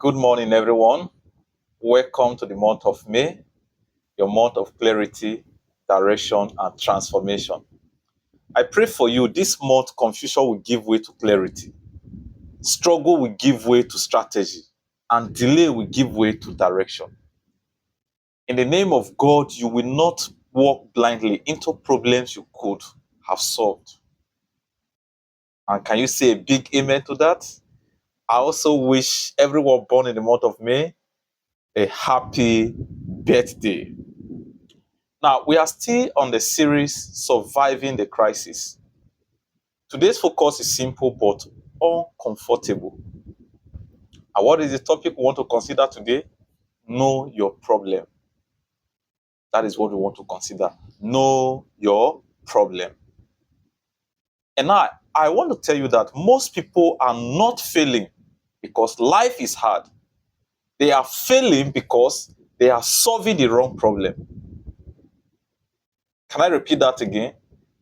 Good morning, everyone. Welcome to the month of May, your month of clarity, direction, and transformation. I pray for you this month, confusion will give way to clarity, struggle will give way to strategy, and delay will give way to direction. In the name of God, you will not walk blindly into problems you could have solved. And can you say a big amen to that? I also wish everyone born in the month of May a happy birthday. Now, we are still on the series Surviving the Crisis. Today's focus is simple but uncomfortable. And what is the topic we want to consider today? Know your problem. That is what we want to consider. Know your problem. And now, I want to tell you that most people are not failing because life is hard. They are failing because they are solving the wrong problem. Can I repeat that again?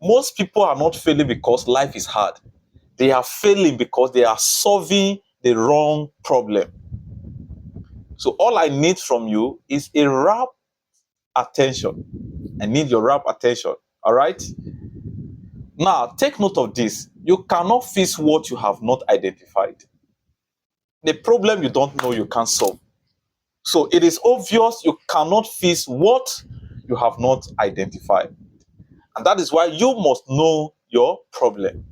Most people are not failing because life is hard. They are failing because they are solving the wrong problem. So all I need from you is a rapt attention. I need your rapt attention. All right? Now, take note of this. You cannot fix what you have not identified. The problem you don't know, you can't solve. So it is obvious you cannot fix what you have not identified. And that is why you must know your problem.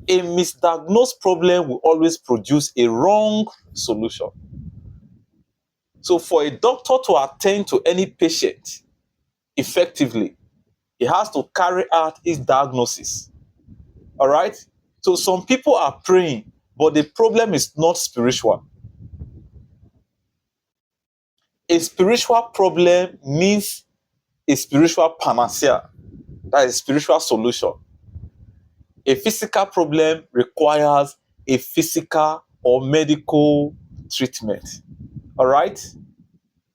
A misdiagnosed problem will always produce a wrong solution. So for a doctor to attend to any patient effectively, he has to carry out his diagnosis. All right? So some people are praying, but the problem is not spiritual. A spiritual problem needs a spiritual panacea. That is a spiritual solution. A physical problem requires a physical or medical treatment. All right?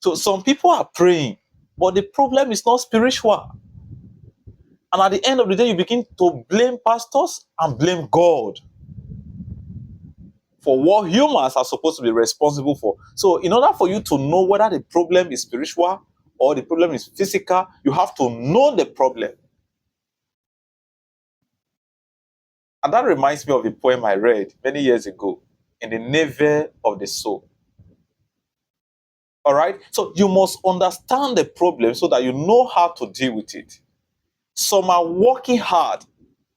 So some people are praying, but the problem is not spiritual. And at the end of the day, you begin to blame pastors and blame God for what humans are supposed to be responsible for. So, in order for you to know whether the problem is spiritual or the problem is physical, you have to know the problem. And that reminds me of a poem I read many years ago in the Nave of the Soul. All right? So, you must understand the problem so that you know how to deal with it. Some are working hard,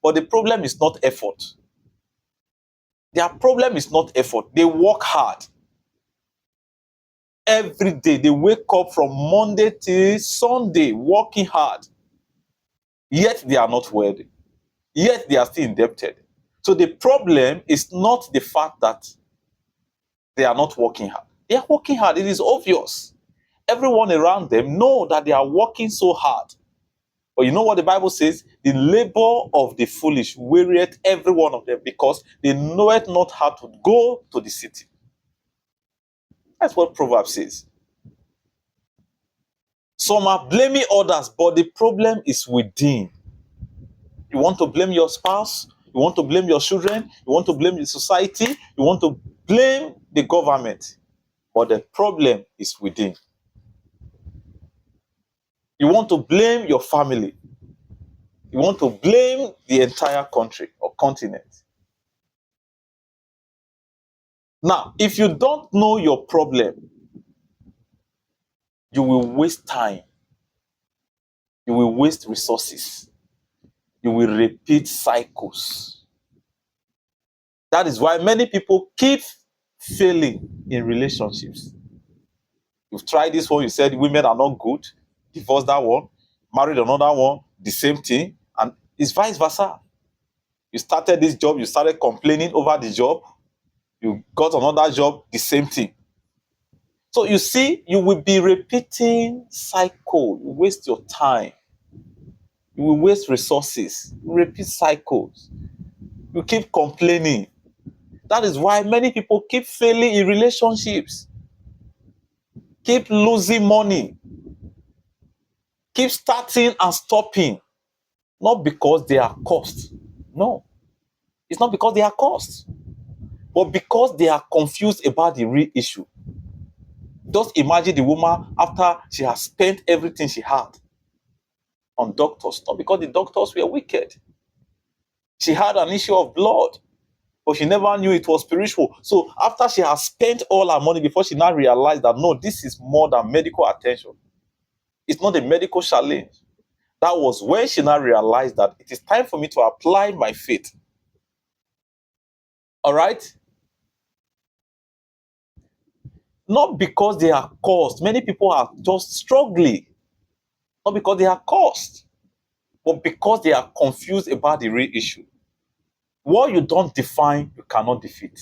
but the problem is not effort. Their problem is not effort. They work hard. Every day they wake up from Monday till Sunday working hard. Yet they are not wealthy. Yet they are still indebted. So the problem is not the fact that they are not working hard. They are working hard. It is obvious. Everyone around them know that they are working so hard. But you know what the Bible says? The labor of the foolish wearieth every one of them because they knoweth not how to go to the city. That's what Proverbs says. Some are blaming others, but the problem is within. You want to blame your spouse, you want to blame your children, you want to blame the society, you want to blame the government, but the problem is within. You want to blame your family, you want to blame the entire country or continent. Now, if you don't know your problem, you will waste time, you will waste resources, you will repeat cycles. That is why many people keep failing in relationships. You've tried this one, you said women are not good, divorce that one, married another one, the same thing, and it's vice versa. You started this job, you started complaining over the job, you got another job, the same thing. So you see, you will be repeating cycle, you waste your time, you will waste resources, you repeat cycles, you keep complaining. That is why many people keep failing in relationships, keep losing money, keep starting and stopping. Not because they are cursed. No, it's not because they are cursed. but because they are confused about the real issue. Just imagine the woman after she has spent everything she had on doctors, not because the doctors were wicked. She had an issue of blood, but she never knew it was spiritual. So after she has spent all her money, before she now realized that no, this is more than medical attention. It's not a medical challenge. That was when she now realized that it is time for me to apply my faith. All right? Not because they are cursed. Many people are just struggling. Not because they are cursed, but because they are confused about the real issue. What you don't define, you cannot defeat.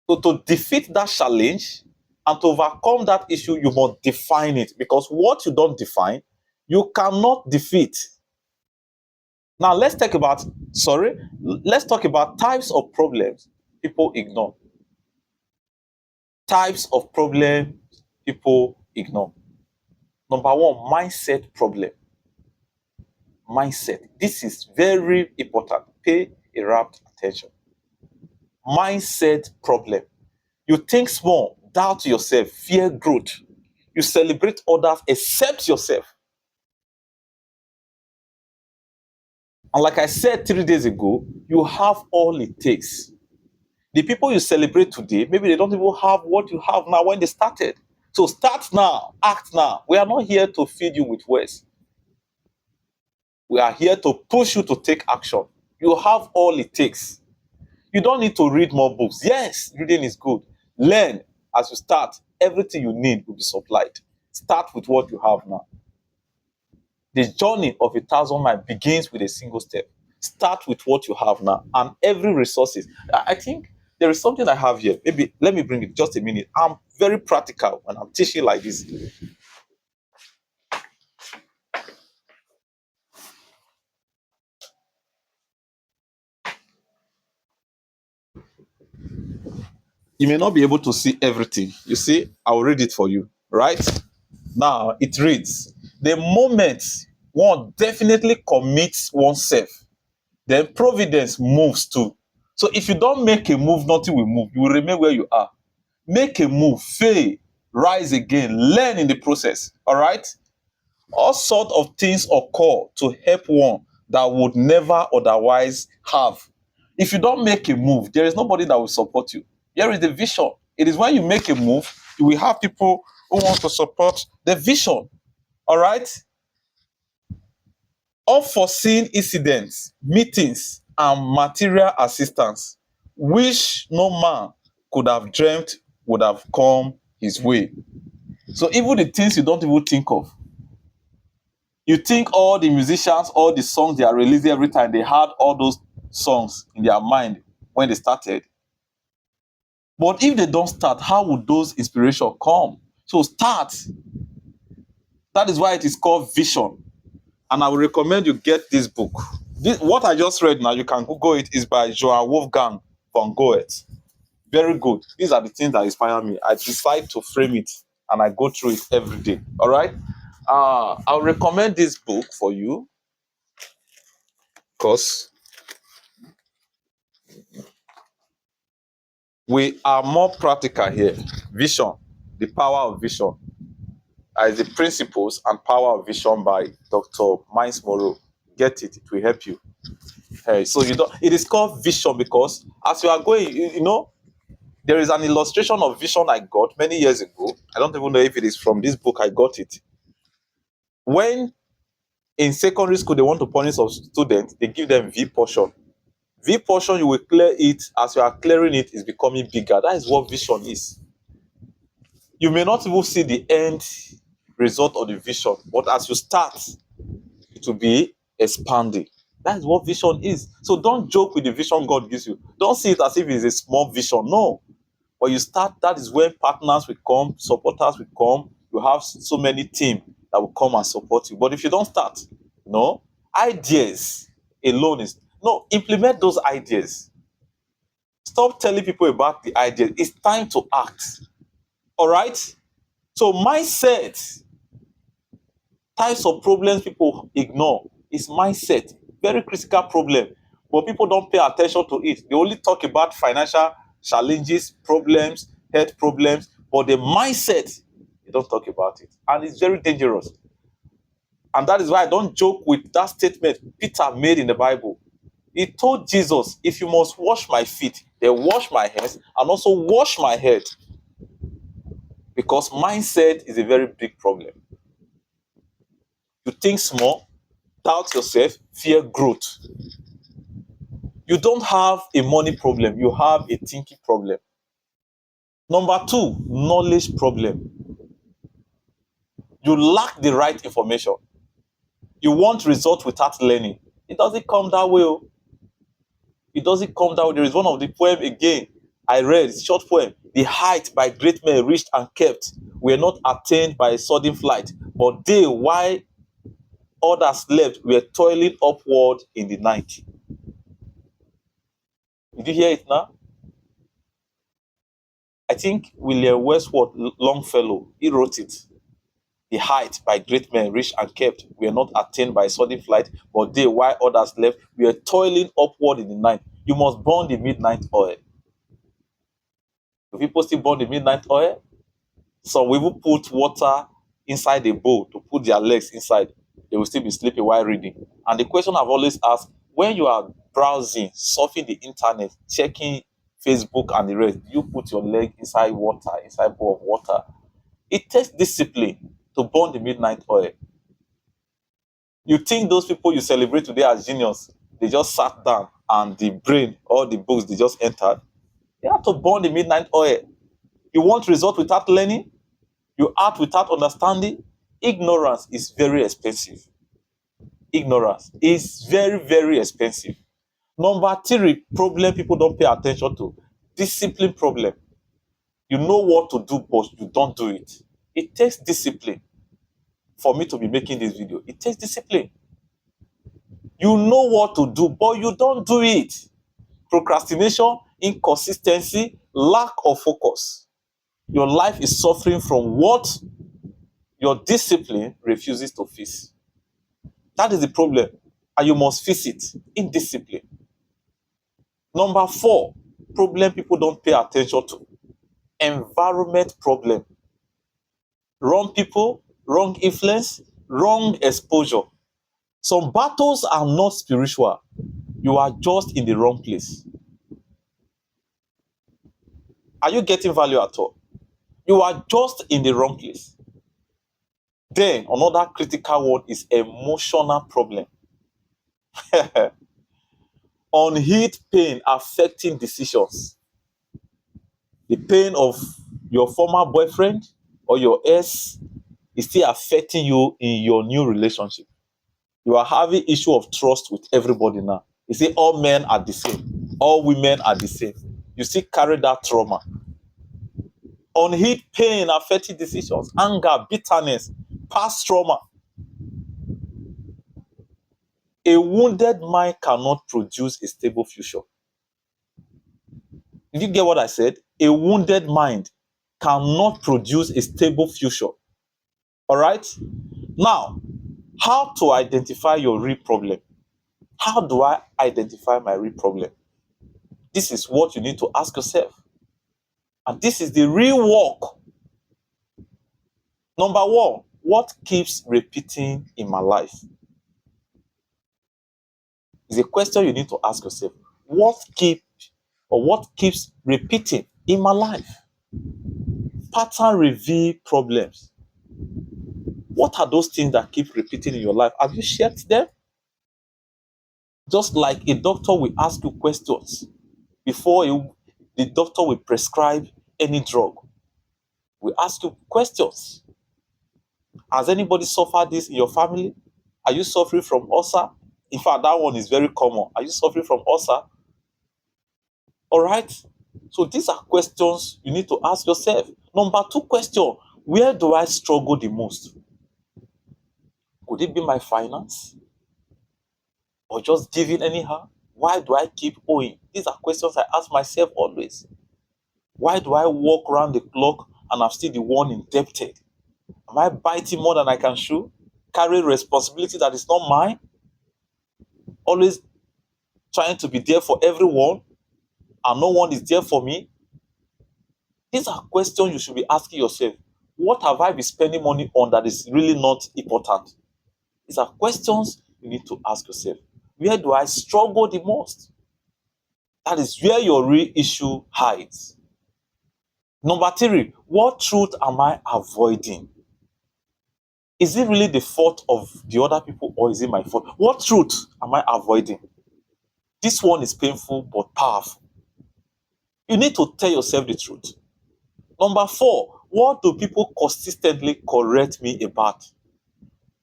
So to defeat that challenge and to overcome that issue, you must define it. Because what you don't define, you cannot defeat. Now let's talk about types of problems people ignore. Types of problems people ignore. Number one, mindset problem. Mindset. This is very important. Pay a rapt attention. Mindset problem. You think small, doubt yourself, fear growth. You celebrate others, accept yourself. And like I said 3 days ago, you have all it takes. The people you celebrate today, maybe they don't even have what you have now when they started. So start now, act now. We are not here to feed you with words. We are here to push you to take action. You have all it takes. You don't need to read more books. Yes, reading is good. Learn as you start. Everything you need will be supplied. Start with what you have now. The journey of 1,000 miles begins with a single step. Start with what you have now, and every resources. I think there is something I have here. Maybe let me bring it just a minute. I'm very practical when I'm teaching like this. You may not be able to see everything. You see, I will read it for you. Right now, it reads: the moment one definitely commits oneself, then providence moves too. So if you don't make a move, nothing will move. You will remain where you are. Make a move, fail, rise again, learn in the process. All right? All sorts of things occur to help one that would never otherwise have. If you don't make a move, there is nobody that will support you. Here is the vision. It is when you make a move, you will have people who want to support the vision. All right? Unforeseen incidents, meetings, and material assistance, which no man could have dreamt would have come his way. So even the things you don't even think of. You think all the musicians, all the songs they are releasing every time, they had all those songs in their mind when they started. But if they don't start, how would those inspirations come? So start. That is why it is called vision. And I would recommend you get this book. What I just read now, you can Google it, is by Johann Wolfgang von Goethe. Very good. These are the things that inspire me. I decide to frame it and I go through it every day. All right. I'll recommend this book for you because we are more practical here. Vision, the power of vision. The principles and power of vision by Dr. Miles Monroe. Get it, it will help you. So you don't. It is called vision because as you are going, there is an illustration of vision I got many years ago. I don't even know if it is from this book I got it. When in secondary school they want to punish some students, they give them V portion. V portion, you will clear it. As you are clearing it, is becoming bigger. That is what vision is. You may not even see the end result of the vision, but as you start, it will be expanding. That is what vision is. So don't joke with the vision God gives you. Don't see it as if it's a small vision. No. When you start, that is when partners will come, supporters will come. You have so many teams that will come and support you. But if you don't start, ideas alone is no, implement those ideas. Stop telling people about the ideas. It's time to act. All right? So mindset, types of problems people ignore is mindset. Very critical problem. But people don't pay attention to it. They only talk about financial challenges, problems, health problems, but the mindset, you don't talk about it. And it's very dangerous. And that is why I don't joke with that statement Peter made in the Bible. He told Jesus, if you must wash my feet, then wash my hands and also wash my head. Because mindset is a very big problem. You think small, doubt yourself, fear growth. You don't have a money problem, you have a thinking problem. Number two, knowledge problem. You lack the right information. You want results without learning. It doesn't come that way. It doesn't come that way. There is one of the poem again I read, it's a short poem. The height by great men reached and kept were not attained by a sudden flight, but they, while others slept, were toiling upward in the night. Did you hear it now? I think William Westwood Longfellow, he wrote it. The height by great men reached and kept were not attained by sudden flight, but they, while others slept, were toiling upward in the night. You must burn the midnight oil. Do people still burn the midnight oil? Some will even put water inside a bowl to put their legs inside. They will still be sleeping while reading. And the question I've always asked, when you are browsing, surfing the internet, checking Facebook and the rest, you put your leg inside water, inside bowl of water. It takes discipline to burn the midnight oil. You think those people you celebrate today as genius, they just sat down and the brain, all the books, they just entered. You have to burn the midnight oil. You want result without learning? You act without understanding? Ignorance is very expensive. Ignorance is very, very expensive. Number three problem people don't pay attention to, discipline problem. You know what to do, but you don't do it. It takes discipline for me to be making this video. It takes discipline. You know what to do, but you don't do it. Procrastination, inconsistency, lack of focus. Your life is suffering from what your discipline refuses to face. That is the problem. And you must face it. Indiscipline. Number four, problem people don't pay attention to. Environment problem. Wrong people, wrong influence, wrong exposure. Some battles are not spiritual. You are just in the wrong place. Are you getting value at all? You are just in the wrong place. Then another critical one is emotional problem. Unhealed pain affecting decisions. The pain of your former boyfriend or your ex is still affecting you in your new relationship. You are having issue of trust with everybody now. You say all men are the same, all women are the same. You still carry that trauma. Unhealed pain affecting decisions, anger, bitterness, past trauma. A wounded mind cannot produce a stable future. Did you get what I said? A wounded mind cannot produce a stable future. All right? Now, how to identify your real problem? How do I identify my real problem? This is what you need to ask yourself. And this is the real work. Number one, what keeps repeating in my life? It's a question you need to ask yourself. What keeps repeating in my life? Pattern reveal problems. What are those things that keep repeating in your life? Have you shared them? Just like a doctor will ask you questions before the doctor will prescribe any drug. We ask you questions. Has anybody suffered this in your family? Are you suffering from ulcer? In fact, that one is very common. Are you suffering from ulcer? All right. So these are questions you need to ask yourself. Number two question, where do I struggle the most? Could it be my finance? Or just giving anyhow? Why do I keep owing? These are questions I ask myself always. Why do I walk around the clock and I'm still the one indebted? Am I biting more than I can chew? Carrying responsibility that is not mine? Always trying to be there for everyone and no one is there for me? These are questions you should be asking yourself. What have I been spending money on that is really not important? These are questions you need to ask yourself. Where do I struggle the most? That is where your real issue hides. Number three, what truth am I avoiding? Is it really the fault of the other people or is it my fault? What truth am I avoiding? This one is painful but powerful. You need to tell yourself the truth. Number four, what do people consistently correct me about?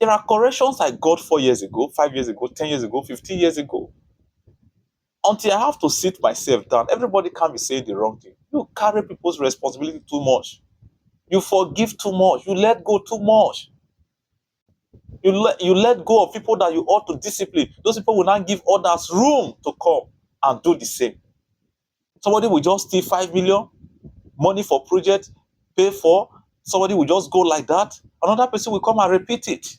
There are corrections I got 4 years ago, 5 years ago, 10 years ago, 15 years ago. Until I have to sit myself down, everybody can't be saying the wrong thing. You carry people's responsibility too much. You forgive too much. You let go too much. You let go of people that you ought to discipline. Those people will not give others room to come and do the same. Somebody will just steal 5 million, money for project, pay for. Somebody will just go like that. Another person will come and repeat it.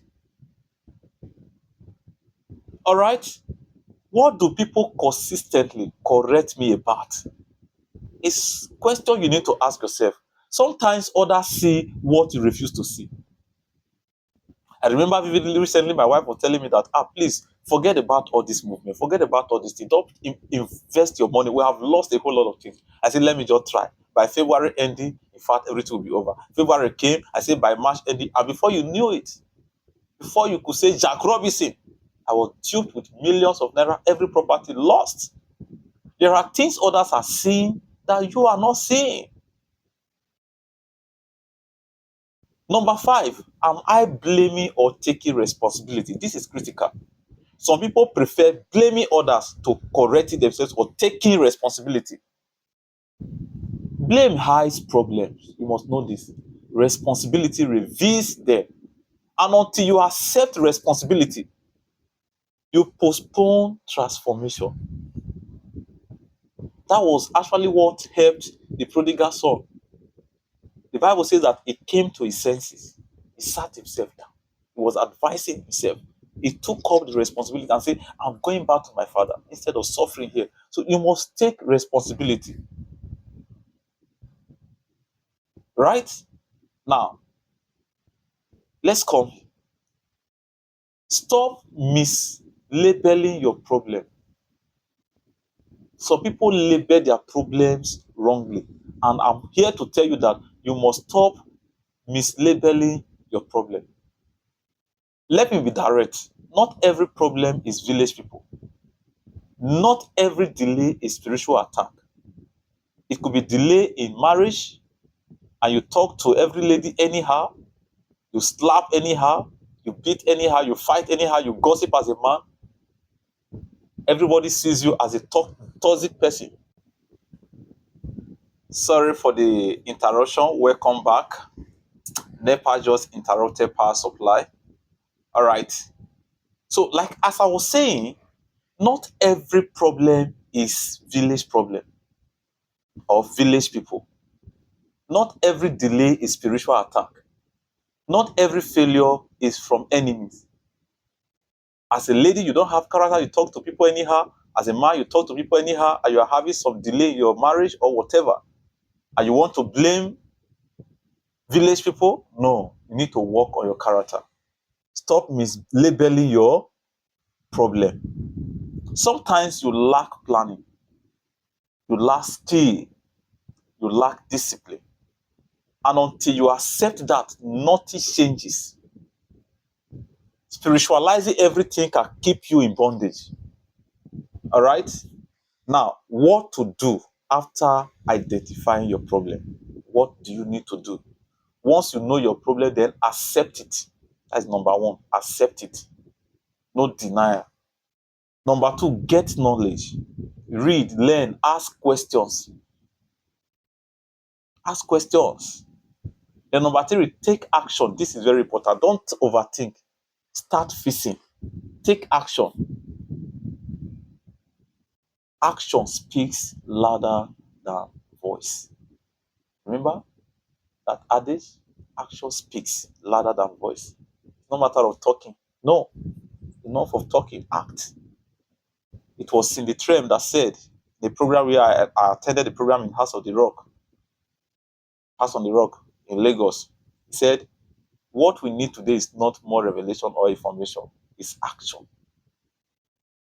All right? What do people consistently correct me about? It's a question you need to ask yourself. Sometimes others see what you refuse to see. I remember vividly recently, my wife was telling me that, please forget about all this movement, forget about all this thing. Don't invest your money. We have lost a whole lot of things. I said, let me just try. By February ending, in fact, everything will be over. February came, I said by March ending, and before you knew it, before you could say Jack Robinson, I was duped with millions of naira, every property lost. There are things others are seeing that you are not seeing. Number five, am I blaming or taking responsibility? This is critical. Some people prefer blaming others to correcting themselves or taking responsibility. Blame hides problems. You must know this. Responsibility reveals them. And until you accept responsibility, you postpone transformation. That was actually what helped the prodigal son. The Bible says that he came to his senses. He sat himself down. He was advising himself. He took up the responsibility and said, I'm going back to my father instead of suffering here. So you must take responsibility. Right? Now, let's come. Stop mislabeling your problem. Some people label their problems wrongly. And I'm here to tell you that you must stop mislabeling your problem. Let me be direct. Not every problem is village people. Not every delay is spiritual attack. It could be delay in marriage, and you talk to every lady anyhow, you slap anyhow, you beat anyhow, you fight anyhow, you gossip as a man. Everybody sees you as a toxic person. Sorry for the interruption. Welcome back. NEPA just interrupted power supply. All right. So, like as I was saying, not every problem is village problem or village people. Not every delay is spiritual attack. Not every failure is from enemies. As a lady, you don't have character, you talk to people anyhow. As a man, you talk to people anyhow, and you are having some delay in your marriage or whatever. And you want to blame village people? No, you need to work on your character. Stop mislabeling your problem. Sometimes you lack planning, you lack skill, you lack discipline. And until you accept that, nothing changes. Spiritualizing everything can keep you in bondage. All right? Now, what to do after identifying your problem? What do you need to do? Once you know your problem, then accept it. That's number one. Accept it. No denial. Number two, get knowledge. Read, learn, ask questions. Ask questions. Then number three, take action. This is very important. Don't overthink. Start fixing. Take action. Action speaks louder than voice. Remember that adage? Action speaks louder than voice. No matter of talking. No. Enough of talking. Act. It was Cindy Trem that said, the program where I attended the program in House of the Rock. House on the Rock in Lagos. He said, what we need today is not more revelation or information, it's action.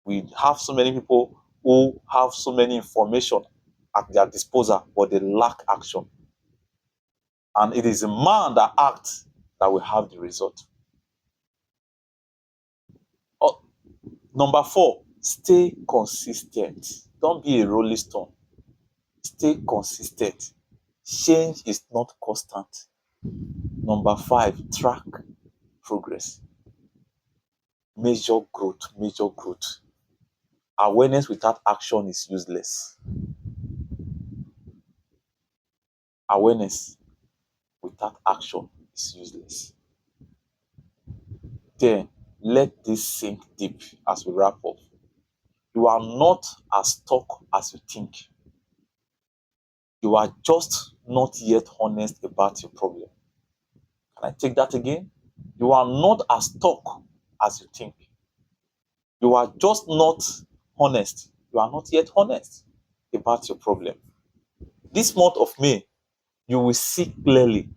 We have so many people who have so many information at their disposal, but they lack action. And it is a man that acts that will have the result. Oh, number 4, stay consistent. Don't be a rolling stone. Stay consistent. Change is not constant. Number 5, track progress. Measure growth, measure growth. Awareness without action is useless. Awareness without action is useless. Then let this sink deep as we wrap up. You are not as stuck as you think. You are just not yet honest about your problem. Can I take that again? You are not as stuck as you think. You are just not honest. You are not yet honest about your problem. This month of May, you will see clearly.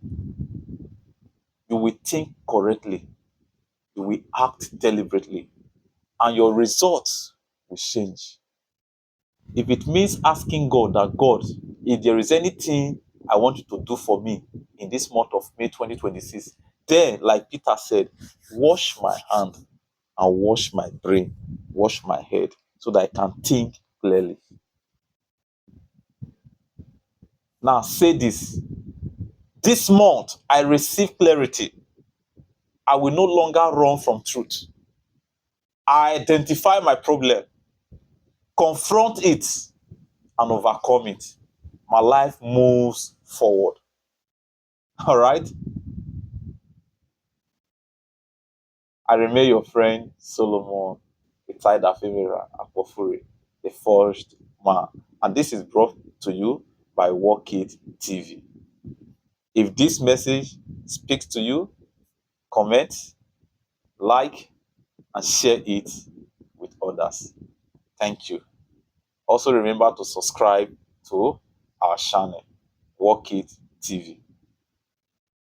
You will think correctly. You will act deliberately. And your results will change. If it means asking God that, God, if there is anything I want you to do for me in this month of May 2026, then, like Peter said, wash my hand and wash my brain, wash my head, so that I can think clearly. Now, say this. This month, I receive clarity. I will no longer run from truth. I identify my problem, confront it, and overcome it. My life moves forward. All right? I remain your friend, Solomon, beside Afemira Akpofure, the forged man. And this is brought to you by Walk It TV. If this message speaks to you, comment, like, and share it with others. Thank you. Also remember to subscribe to our channel, Walk It TV.